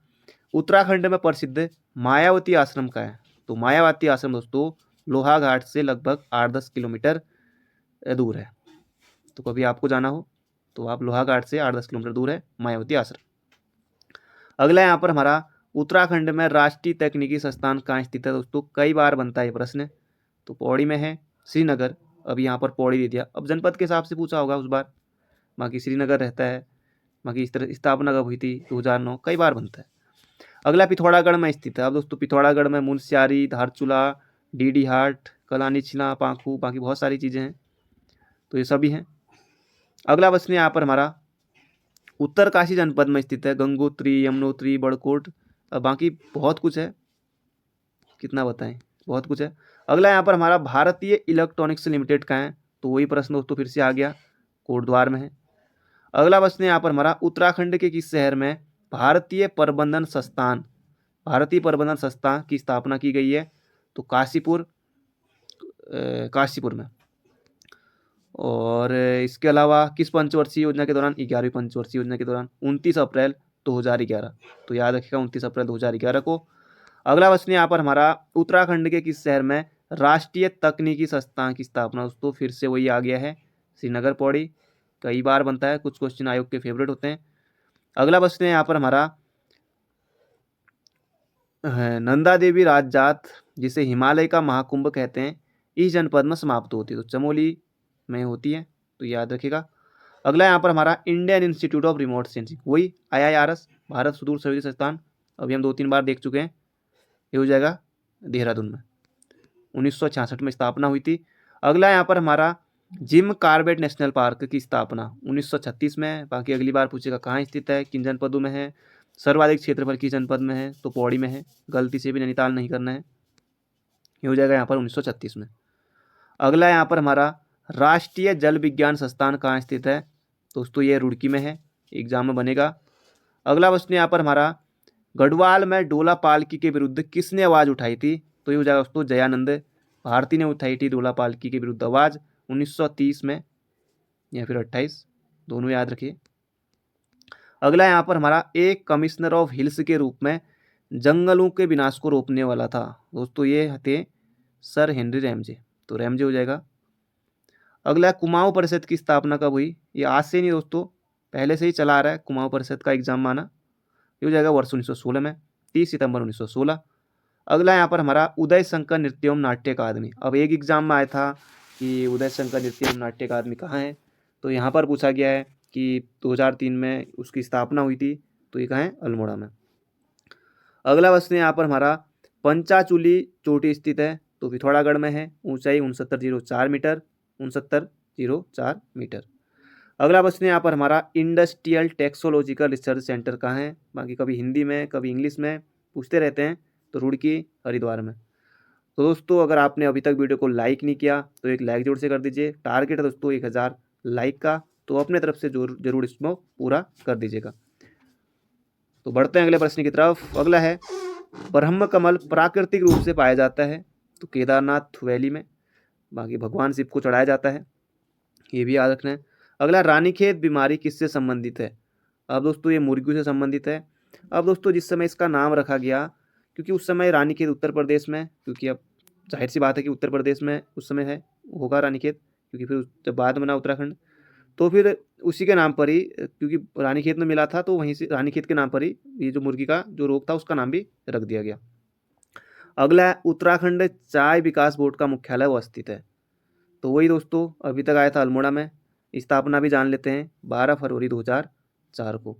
उत्तराखंड में प्रसिद्ध मायावती आश्रम का है? तो मायावती आश्रम दोस्तों लोहाघाट से लगभग 8-10 किलोमीटर दूर है। तो कभी आपको जाना हो तो आप लोहाघाट से 8-10 किलोमीटर दूर है मायावती आश्रम। अगला यहाँ पर हमारा, उत्तराखंड में राष्ट्रीय तकनीकी संस्थान कहाँ स्थित है? दोस्तों कई बार बनता है ये प्रश्न। तो पौड़ी में है, श्रीनगर, अभी यहाँ पर पौड़ी दे दिया, अब जनपद के हिसाब से पूछा होगा उस बार, बाकी श्रीनगर रहता है। बाकी इस तरह स्थापना कब हुई थी? 2009, कई बार बनता है। अगला पिथौरागढ़ में स्थित है। अब दोस्तों पिथौरागढ़ में मुनस्यारी, धारचूला, डीडी हाट, कलानी छिला, पाखू, बाकी बहुत सारी चीज़ें हैं, तो ये सभी हैं। अगला प्रश्न यहाँ पर हमारा, उत्तरकाशी जनपद में स्थित है गंगोत्री, यमुनोत्री, बड़कोट, बाकी बहुत कुछ है, कितना बताएं, बहुत कुछ है। अगला यहाँ पर हमारा, भारतीय इलेक्ट्रॉनिक्स लिमिटेड का है? तो वही प्रश्न दोस्तों फिर से आ गया, कोटद्वार में है। अगला प्रश्न यहाँ पर हमारा, उत्तराखंड के किस शहर में भारतीय प्रबंधन संस्थान की स्थापना की गई है? तो काशीपुर, काशीपुर में। और इसके अलावा किस पंचवर्षीय योजना के दौरान? 11वीं पंचवर्षीय योजना के दौरान, 29 अप्रैल 2011। तो याद रखिएगा 29 अप्रैल 2011 को। अगला प्रश्न यहाँ पर हमारा, उत्तराखंड के किस शहर में राष्ट्रीय तकनीकी संस्थान की स्थापना? दोस्तों फिर से वही आ गया है, श्रीनगर पौड़ी, कई बार बनता है, कुछ क्वेश्चन आयोग के फेवरेट होते हैं। अगला प्रश्न है यहाँ पर हमारा, नंदा देवी राजजात जिसे हिमालय का महाकुंभ कहते हैं इस जनपद में समाप्त होती है? तो चमोली में होती है, तो याद रखिएगा। अगला यहाँ पर हमारा, Indian institute of remote sensing, वही IIRS, भारत सुदूर संवेदी संस्थान, अभी हम 2-3 बार देख चुके हैं, ये हो जाएगा देहरादून में, 1966 में स्थापना हुई थी। अगला यहाँ पर हमारा, जिम कार्बेट नेशनल पार्क की स्थापना 1936 में। बाकी अगली बार पूछेगा कहाँ स्थित है, किन जनपदों में है, सर्वाधिक क्षेत्रफल किस जनपद में है? तो पौड़ी में है, गलती से भी नैनीताल नहीं करना है, ये हो जाएगा यहाँ पर 1936 में। अगला यहाँ पर हमारा, राष्ट्रीय जल विज्ञान संस्थान कहाँ स्थित है? दोस्तों ये रुड़की में है, एग्जाम में बनेगा। अगला प्रश्न यहाँ पर हमारा, गढ़वाल में डोला पालकी के विरुद्ध किसने आवाज उठाई थी? तो ये हो जाएगा दोस्तों जयानंद भारती ने उठाई थी डोला पालकी के विरुद्ध आवाज 1930 में या फिर 28, दोनों याद रखिए। अगला यहाँ पर हमारा, एक कमिश्नर ऑफ हिल्स के रूप में जंगलों के विनाश को रोकने वाला था। दोस्तों ये थे सर हेनरी रैमजे, तो रैमजे हो जाएगा। अगला कुमाऊं परिषद की स्थापना कब हुई? ये आज से नहीं दोस्तों, पहले से ही चला आ रहा है कुमाऊं परिषद का एग्जाम माना। ये हो जाएगा वर्ष 1916 में, 30 सितंबर 1916। अगला यहाँ पर हमारा, उदय शंकर नृत्य एवं नाट्य अकादमी। अब एक एग्जाम में आया था कि उदय शंकर नृत्य एवं नाट्य अकादमी कहाँ है, तो यहाँ पर पूछा गया है कि 2003 में उसकी स्थापना हुई थी, तो ये कहाँ है? अल्मोड़ा में। अगला प्रश्न यहाँ पर हमारा, पंचाचूली चोटी स्थित है, तो पिथौरागढ़ में है, ऊंचाई 6904 मीटर, 6904 मीटर। अगला प्रश्न यहाँ पर हमारा, इंडस्ट्रियल टेक्सोलॉजिकल रिसर्च सेंटर कहाँ है? बाकी कभी हिंदी में कभी इंग्लिश में पूछते रहते हैं, तो रुड़की हरिद्वार में। तो दोस्तों अगर आपने अभी तक वीडियो को लाइक नहीं किया तो एक लाइक जरूर से कर दीजिए। टारगेट है दोस्तों 1000 लाइक का, तो अपने तरफ से जरूर इसको पूरा कर दीजिएगा। तो बढ़ते हैं अगले प्रश्न की तरफ। अगला है, ब्रह्म कमल प्राकृतिक रूप से पाया जाता है, तो केदारनाथ वैली में, बाकी भगवान शिव को चढ़ाया जाता है, ये भी याद रखना है। अगला, रानीखेत बीमारी किससे संबंधित है? अब दोस्तों ये मुर्गियों से संबंधित है। अब दोस्तों जिस समय इसका नाम रखा गया, क्योंकि उस समय रानीखेत उत्तर प्रदेश में, क्योंकि अब जाहिर सी बात है कि उत्तर प्रदेश में उस समय है होगा रानीखेत, क्योंकि फिर जब बाद बना उत्तराखंड, तो फिर उसी के नाम पर ही, क्योंकि रानीखेत में मिला था तो वहीं से रानीखेत के नाम पर ही ये जो मुर्गी का जो रोग था उसका नाम भी रख दिया गया। अगला है, उत्तराखंड चाय विकास बोर्ड का मुख्यालय वो स्थित है, तो वही दोस्तों अभी तक आया था अल्मोड़ा में। स्थापना भी जान लेते हैं, 12 फरवरी 2004 को।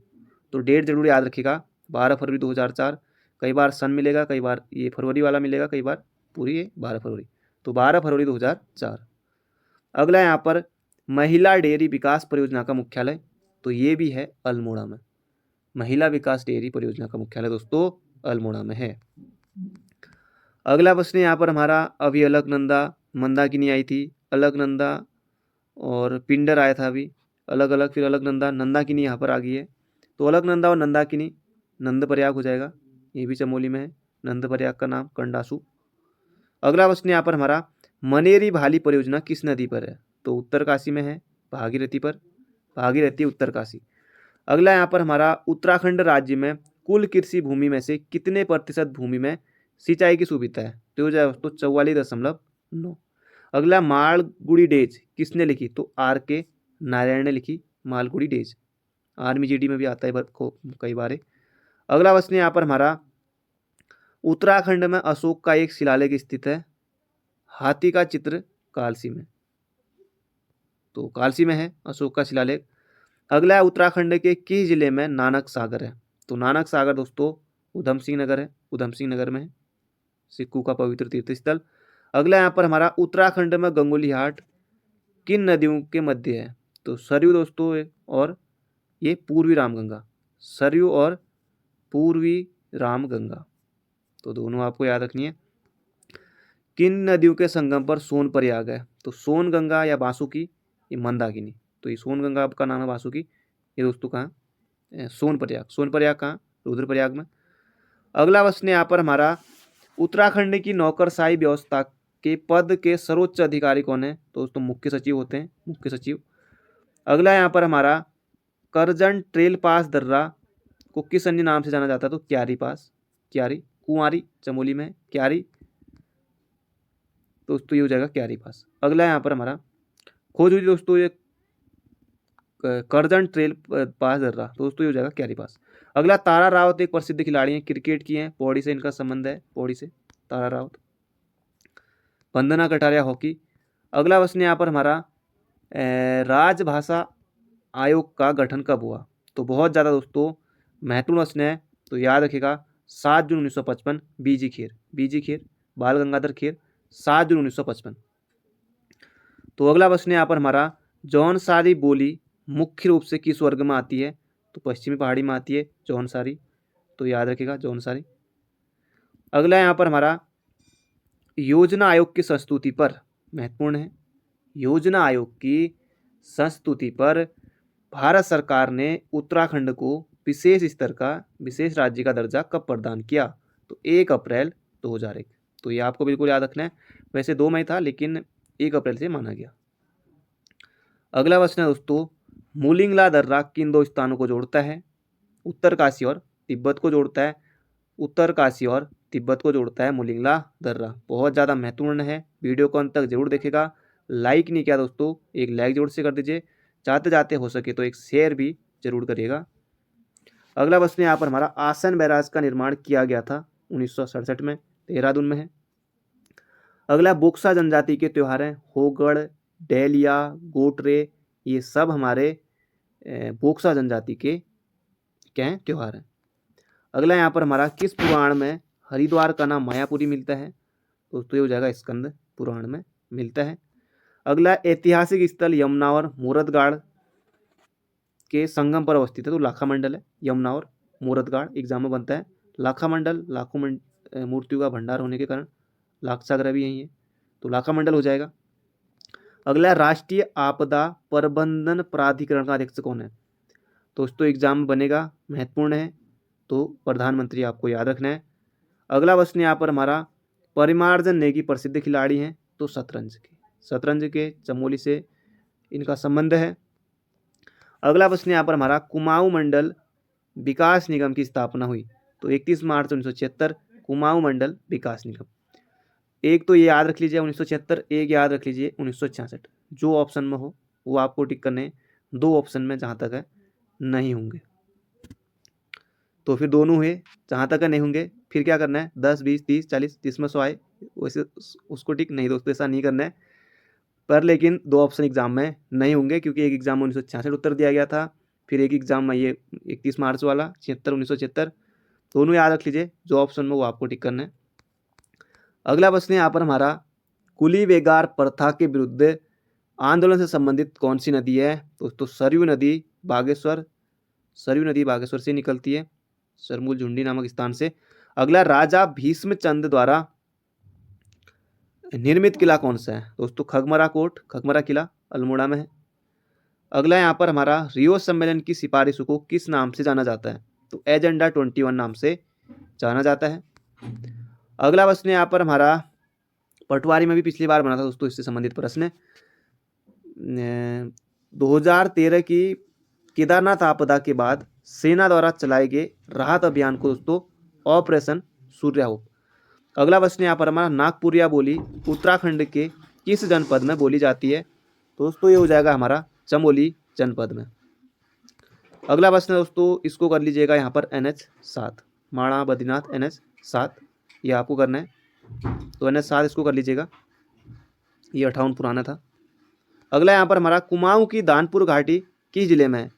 तो डेट जरूर याद रखिएगा, 12 फरवरी 2004। कई बार सन मिलेगा, कई बार ये फरवरी वाला मिलेगा, कई बार पूरी ये 12 फरवरी, तो 12 फरवरी 2004। अगला यहाँ पर, महिला डेयरी विकास परियोजना का मुख्यालय, तो ये भी है अल्मोड़ा में। महिला विकास डेयरी परियोजना का मुख्यालय दोस्तों अल्मोड़ा में है। अगला प्रश्न यहाँ पर हमारा, अभी अलकनंदा मंदाकिनी आई थी, अलकनंदा और पिंडर आया था अभी, अलग अलग, फिर अलकनंदा, नंदाकिनी यहाँ पर आ गई है। तो अलकनंदा और नंदाकिनी नंद प्रयाग हो जाएगा, ये भी चमोली में है, नंद प्रयाग का नाम कंडासू। अगला प्रश्न यहाँ पर हमारा, मनेरी भाली परियोजना किस नदी पर है? तो उत्तरकाशी में है, भागीरथी पर, भागीरथी उत्तरकाशी। अगला यहाँ पर हमारा, उत्तराखंड राज्य में कुल कृषि भूमि में से कितने प्रतिशत भूमि में सिंचाई की सुविधा है? तो हो जाए दोस्तों 44.9। अगला, मालगुड़ी डेज किसने लिखी? तो आर के नारायण ने लिखी मालगुड़ी डेज, आर्मी जीडी में भी आता है कई बार। अगला प्रश्न यहाँ पर हमारा, उत्तराखंड में अशोक का एक शिलालेख स्थित है, हाथी का चित्र कालसी में, तो कालसी में है अशोक का शिलालेख। अगला है, उत्तराखंड के किस जिले में नानक सागर है? तो नानक सागर दोस्तों उधम सिंह नगर है, उधम सिंह नगर में है, सिक्खों का पवित्र तीर्थ स्थल। अगला यहाँ पर हमारा, उत्तराखंड में गंगोली हाट किन नदियों के मध्य है? तो सरयू दोस्तों और ये पूर्वी रामगंगा, सरयू और पूर्वी रामगंगा, तो दोनों आपको याद रखनी है। किन नदियों के संगम पर सोन प्रयाग है? तो सोन गंगा या बासुकी, ये मंदाकिनी, तो ये सोन गंगा का नाम है बासुकी, ये दोस्तों कहाँ? सोन प्रयाग, सोन प्रयाग कहाँ? रुद्रप्रयाग में। अगला प्रश्न यहाँ पर हमारा, उत्तराखंड की नौकरशाही व्यवस्था के पद के सर्वोच्च अधिकारी कौन है? तो दोस्तों मुख्य सचिव होते हैं, मुख्य सचिव। अगला यहाँ पर हमारा, करजन ट्रेल पास दर्रा को किस अन्य नाम से जाना जाता है? तो क्यारी पास, क्यारी, कुंवारी चमोली में क्यारी, दोस्तों ये हो जाएगा क्यारी पास। अगला यहाँ पर हमारा, खोज हुई दोस्तों ये करजन ट्रेल पास दर्रा, तो दोस्तों ये हो जाएगा क्यारी पास। अगला, तारा रावत एक प्रसिद्ध खिलाड़ी हैं, क्रिकेट की हैं, पौड़ी से इनका संबंध है, पौड़ी से तारा रावत। वंदना कटारिया हॉकी। अगला प्रश्न यहाँ पर हमारा, राजभाषा आयोग का गठन कब हुआ? तो बहुत ज़्यादा दोस्तों महत्वपूर्ण प्रश्न है, तो याद रखिएगा 7 जून 1955, बीजी खेर, बीजी खेर, बाल गंगाधर खेर, 7 जून 1955। तो अगला प्रश्न यहाँ पर हमारा, जौनसारी बोली मुख्य रूप से किस वर्ग में आती है? तो पश्चिमी पहाड़ी में आती है जौनसारी, तो याद रखिएगा जौनसारी। अगला यहाँ पर हमारा, योजना आयोग की संस्तुति पर, महत्वपूर्ण है, योजना आयोग की संस्तुति पर भारत सरकार ने उत्तराखंड को विशेष स्तर का विशेष राज्य का दर्जा कब प्रदान किया? तो 1 अप्रैल 2001। तो ये आपको बिल्कुल याद रखना है। वैसे 2 मई था लेकिन 1 अप्रैल से माना गया। अगला प्रश्न है दोस्तों, मुलिंगला दर्रा किन 2 स्थानों को जोड़ता है? उत्तरकाशी और तिब्बत को जोड़ता है। उत्तरकाशी और तिब्बत को जोड़ता है मुलिंगला दर्रा। बहुत ज़्यादा महत्वपूर्ण है, वीडियो को अंत तक जरूर देखेगा। लाइक नहीं किया दोस्तों, एक लाइक जरूर से कर दीजिए। चाहते जाते हो सके तो एक शेयर भी जरूर करिएगा। अगला प्रश्न यहाँ पर हमारा, आसन बैराज का निर्माण किया गया था 1967 में, देहरादून में है। अगला बोक्सा जनजाति के त्यौहार हैं होगड़, डेलिया, गोटरे, ये सब हमारे बोक्सा जनजाति के क्या हैं? त्यौहार हैं। अगला यहाँ पर हमारा, किस पुराण में हरिद्वार का नाम मायापुरी मिलता है? दोस्तों ये हो जाएगा स्कंद पुराण में मिलता है। अगला, ऐतिहासिक स्थल यमुना और मूरतगाड़ के संगम पर अवस्थित है, तो लाखा मंडल है। यमुना और मूरतगाड़ एग्जाम में बनता है। लाखा मंडल लाखों मूर्तियों का भंडार होने के कारण लाक्षागृह भी यही है, तो लाखा मंडल हो जाएगा। अगला, राष्ट्रीय आपदा प्रबंधन प्राधिकरण का अध्यक्ष कौन है? दोस्तों एग्जाम में बनेगा, महत्वपूर्ण है, तो प्रधानमंत्री आपको याद रखना है। अगला प्रश्न यहाँ पर हमारा, परिमार्जन नेगी प्रसिद्ध खिलाड़ी हैं, तो शतरंज के चमोली से इनका संबंध है। अगला प्रश्न यहाँ पर हमारा, कुमाऊं मंडल विकास निगम की स्थापना हुई, तो 31 मार्च 1976 कुमाऊं मंडल विकास निगम। एक तो ये याद रख लीजिए 1976, एक याद रख लीजिए 1966। जो ऑप्शन में हो वो आपको टिक करने, 2 ऑप्शन में जहाँ तक है नहीं होंगे तो फिर दोनों हुए, जहाँ तक नहीं होंगे फिर क्या करना है, 10, 20, 30, 40, 30 में 100 आए वैसे उसको टिक नहीं दोस्तों, ऐसा नहीं करना है। पर लेकिन 2 ऑप्शन एग्जाम में नहीं होंगे, क्योंकि एक एग्जाम में 1966 उत्तर दिया गया था, फिर एक एग्जाम में ये 31 मार्च वाला 1976। दोनों याद रख लीजिए, जो ऑप्शन में वो आपको टिक करना है। अगला प्रश्न यहाँ पर हमारा, कुली बेगार प्रथा के विरुद्ध आंदोलन से संबंधित कौन सी नदी है? दोस्तों सरयू नदी बागेश्वर से निकलती है, सरमूल झुंडी नामक स्थान से। अगला, राजा भीष्मचंद द्वारा निर्मित किला कौन सा है? दोस्तों खगमरा किला अल्मोड़ा में है। अगला यहाँ पर हमारा, रियो सम्मेलन की सिफारिशों को किस नाम से जाना जाता है? तो एजेंडा 21 नाम से जाना जाता है। अगला प्रश्न यहाँ पर हमारा, पटवारी में भी पिछली बार बना था दोस्तों, इससे संबंधित प्रश्न 2013 की केदारनाथ आपदा के बाद सेना द्वारा चलाए गए राहत अभियान को दोस्तों ऑपरेशन सूर्यहोप। अगला प्रश्न यहाँ पर हमारा, नागपुरिया बोली उत्तराखंड के किस जनपद में बोली जाती है? दोस्तों ये हो जाएगा हमारा चमोली जनपद में। अगला प्रश्न दोस्तों, इसको कर लीजिएगा यहाँ पर NH7 माणा बद्रीनाथ NH7, ये आपको करना है, तो NH7 इसको कर लीजिएगा, ये 58 पुराना था। अगला यहाँ पर हमारा, कुमाऊं की दानपुर घाटी किस जिले में है?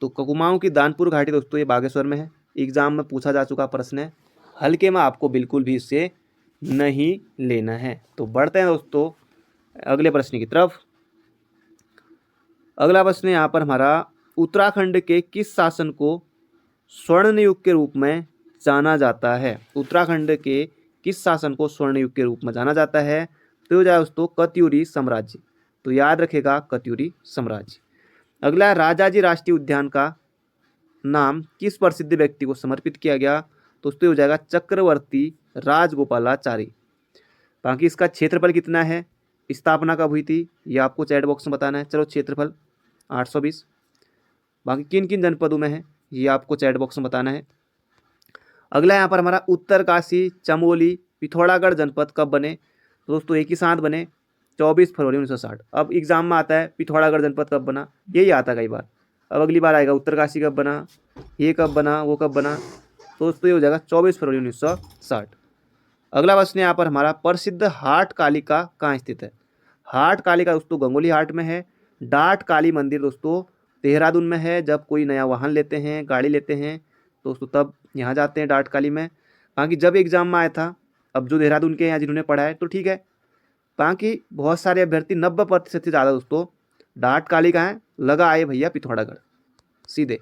तो कुमाऊं की दानपुर घाटी दोस्तों ये बागेश्वर में है, एग्जाम में पूछा जा चुका प्रश्न है, हल्के में आपको बिल्कुल भी इससे नहीं लेना है। तो बढ़ते हैं दोस्तों अगले प्रश्न की तरफ। अगला प्रश्न यहाँ पर हमारा, उत्तराखंड के किस शासन को स्वर्ण युग के रूप में जाना जाता है? उत्तराखंड के किस शासन को स्वर्ण युग के रूप में जाना जाता है? तो हो जाए दोस्तों कत्यूरी साम्राज्य, तो याद रखेगा कत्यूरी साम्राज्य। अगला, राजाजी राष्ट्रीय उद्यान का नाम किस प्रसिद्ध व्यक्ति को समर्पित किया गया? दोस्तों हो जाएगा चक्रवर्ती राजगोपालाचारी। बाकी इसका क्षेत्रफल कितना है, स्थापना कब हुई थी, ये आपको चैट बॉक्स में बताना है। चलो क्षेत्रफल 820। बाकी किन किन जनपदों में है ये आपको चैट बॉक्स में बताना है। अगला यहाँ पर हमारा, उत्तरकाशी, चमोली, पिथौरागढ़ जनपद कब बने? तो दोस्तों एक ही साथ बने, 24 फरवरी 1960। अब एग्जाम में आता है पिथौरागढ़ जनपद कब बना, यही आता है कई बार। अब अगली बार आएगा उत्तरकाशी कब बना, ये कब बना, वो कब बना, तो दोस्तों ये हो जाएगा 24 फरवरी 1960। अगला प्रश्न यहाँ पर हमारा, प्रसिद्ध हाट कालिका कहाँ स्थित है? हाट कालिका दोस्तों गंगोली हाट में है। डाट काली मंदिर दोस्तों देहरादून में है। जब कोई नया वाहन लेते हैं, गाड़ी लेते हैं दोस्तों, तब यहाँ जाते हैं डाट काली में। बाकी जब एग्जाम में आया था, अब जो देहरादून के यहाँ जिन्होंने पढ़ा है तो ठीक है, बाकी बहुत सारे अभ्यर्थी 90% से ज़्यादा दोस्तों डाट काली का है, लगा आए भैया पिथौरागढ़ सीधे,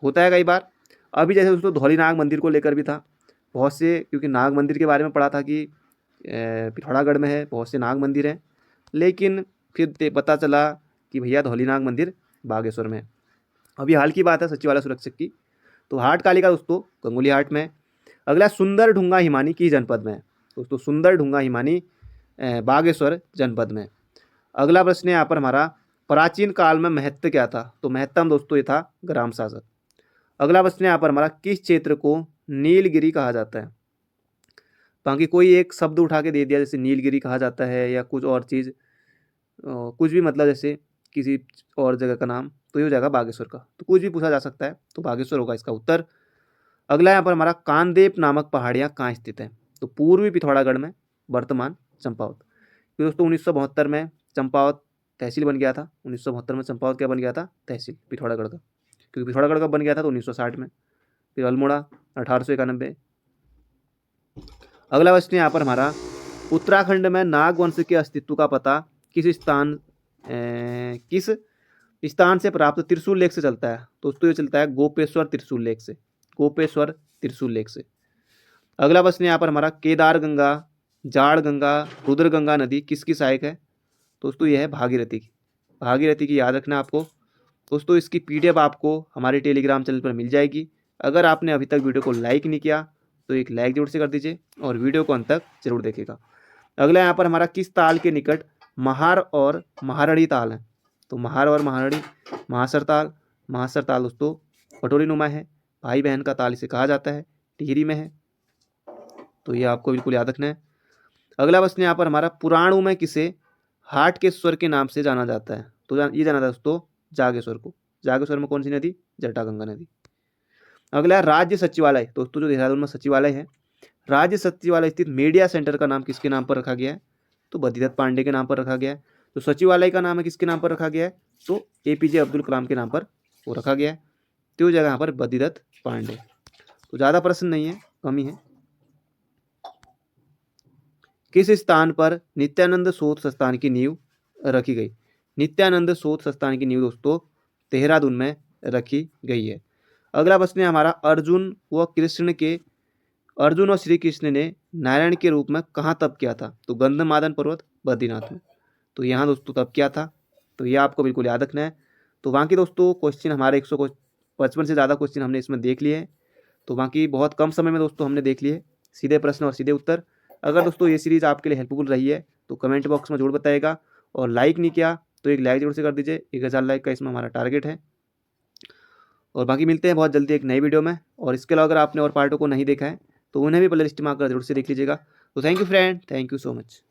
होता है कई बार। अभी जैसे दोस्तों धौली नाग मंदिर को लेकर भी था बहुत से, क्योंकि नाग मंदिर के बारे में पढ़ा था कि पिथौरागढ़ में है, बहुत से नाग मंदिर हैं, लेकिन फिर पता चला कि भैया धौलीनाग मंदिर बागेश्वर में है। अभी हाल की बात है सचिवालय सुरक्षक की। तो हाट कालिका दोस्तों गंगोली हाट में। अगला सुंदर ढूंगा हिमानी किस जनपद में है? दोस्तों सुंदर ढूंगा हिमानी बागेश्वर जनपद में। अगला प्रश्न है यहाँ पर हमारा, प्राचीन काल में महत्व क्या था? तो महत्तम दोस्तों ये था ग्राम शासक। अगला प्रश्न है यहाँ पर हमारा, किस क्षेत्र को नीलगिरी कहा जाता है? बाकी कोई एक शब्द उठा के दे दिया, जैसे नीलगिरी कहा जाता है या कुछ और चीज़, कुछ भी मतलब जैसे किसी और जगह का नाम, तो ये हो जाएगा बागेश्वर का। तो कुछ भी पूछा जा सकता है, तो बागेश्वर होगा इसका उत्तर। अगला यहाँ पर हमारा, कांदेप नामक पहाड़ियाँ कहाँ स्थित हैं? तो पूर्वी पिथौरागढ़ में, वर्तमान चंपावत। फिर दोस्तों 1972 में चंपावत तहसील बन गया था। 1972 में चंपावत क्या बन गया था? तहसील पिथौरागढ़ का, क्योंकि पिथौरागढ़ का बन गया था तो 1960 में। फिर अल्मोड़ा 1891। अगला प्रश्न यहाँ पर हमारा, उत्तराखंड में नाग वंश के अस्तित्व का पता किस स्थान से प्राप्त त्रिशूल लेख से चलता है? दोस्तों ये चलता है गोपेश्वर त्रिशूल लेख से, गोपेश्वर त्रिशूल लेख से। अगला प्रश्न यहाँ पर हमारा, केदार गंगा, जाड़ गंगा, रुद्र गंगा नदी किसकी सहायक है? दोस्तों यह है भागीरथी की। भागीरथी की याद रखना आपको। दोस्तों इसकी PDF आपको हमारे टेलीग्राम चैनल पर मिल जाएगी। अगर आपने अभी तक वीडियो को लाइक नहीं किया तो एक लाइक जरूर से कर दीजिए और वीडियो को अंत तक जरूर देखिएगा। अगला यहाँ पर हमारा, किस ताल के निकट महार और महारणी ताल है? तो महार और महारणी, महासर ताल। महासर ताल दोस्तों कटोरी नुमा है, भाई बहन का ताल इसे कहा जाता है, टिहरी में है। तो ये आपको बिल्कुल याद रखना है। अगला प्रश्न यहाँ पर हमारा, पुराणों में किसे हाट के स्वर के नाम से जाना जाता है? तो ये जाना था दोस्तों जागेश्वर को। जागेश्वर में कौन सी नदी? जटागंगा नदी। अगला है राज्य सचिवालय। दोस्तों जो देहरादून में सचिवालय है, राज्य सचिवालय स्थित मीडिया सेंटर का नाम किसके नाम पर रखा गया है? तो बद्रीदत्त पांडे के नाम पर रखा गया है। तो सचिवालय का नाम है किसके नाम पर रखा गया है? तो APJ अब्दुल कलाम के नाम पर वो रखा गया है। तो जगह यहाँ पर बद्रीदत्त पांडे। तो ज़्यादा प्रश्न नहीं है, कम ही है। किस स्थान पर नित्यानंद शोध संस्थान की नींव रखी गई? नित्यानंद शोध संस्थान की नींव दोस्तों देहरादून में रखी गई है। अगला प्रश्न है हमारा, अर्जुन और श्री कृष्ण ने नारायण के रूप में कहाँ तप किया था? तो गंधमादन पर्वत बद्रीनाथ में। तो यहाँ दोस्तों तप किया था। तो ये आपको बिल्कुल याद रखना है। तो बाकी दोस्तों क्वेश्चन हमारे 155 से ज़्यादा क्वेश्चन हमने इसमें देख लिए हैं। तो बाकी बहुत कम समय में दोस्तों हमने देख लिए सीधे प्रश्न और सीधे उत्तर। अगर दोस्तों ये सीरीज़ आपके लिए हेल्पफुल रही है तो कमेंट बॉक्स में जरूर बताइएगा, और लाइक नहीं किया तो एक लाइक जरूर से कर दीजिए। 1000 लाइक का इसमें हमारा टारगेट है। और बाकी मिलते हैं बहुत जल्दी एक नई वीडियो में। और इसके अलावा अगर आपने और पार्टों को नहीं देखा है तो उन्हें भी प्ले लिस्ट में आकर जरूर से देख लीजिएगा। तो thank you friend, thank you so much.